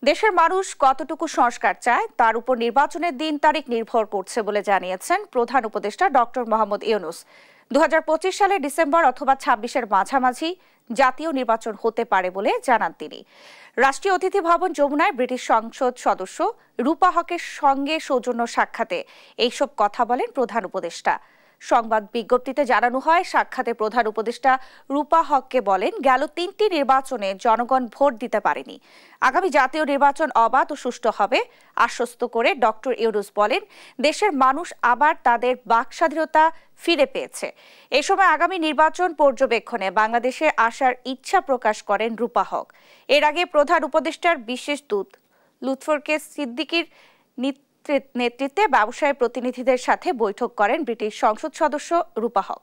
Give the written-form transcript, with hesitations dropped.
দেশের মানুষ কতটুকু সংস্কার চায় তার উপর নির্বাচনের দিন তারিখ নির্ভর করছে বলে জানিয়েছেন প্রধান উপদেষ্টা ডক্টর মোহাম্মদ ইউনূস। ২০২৫ সালের ডিসেম্বর অথবা ২৬-এর মাঝামাঝি জাতীয় নির্বাচন হতে পারে বলে জানান তিনি। রাষ্ট্রীয় অতিথি ভবন যমুনায় ব্রিটিশ সংসদ সদস্য রূপা হকের সঙ্গে সৌজন্য সাক্ষাতে এইসব কথা বলেন প্রধান উপদেষ্টা। সংবাদ বিজ্ঞপ্তিতে জানানো হয়, সাক্ষাতে প্রধান উপদেষ্টা রূপা হককে বলেন, গেল ৩টি নির্বাচনে জনগণ ভোট দিতে পারেনি, আগামী জাতীয় নির্বাচন অবাধ ও সুষ্ঠু হবে আশ্বস্ত করে ডক্টর ইউনূস বলেন, দেশের মানুষ আবার তাদের বাকস্বাধীনতা ফিরে পেয়েছে। এ সময় আগামী নির্বাচন পর্যবেক্ষণে বাংলাদেশে আসার ইচ্ছা প্রকাশ করেন রূপা হক। এর আগে প্রধান উপদেষ্টার বিশেষ দূত লুৎফরকে সিদ্দিকীর নেতৃত্বে ব্যবসায়ী প্রতিনিধিদের সাথে বৈঠক করেন ব্রিটিশ সংসদ সদস্য রূপা হক।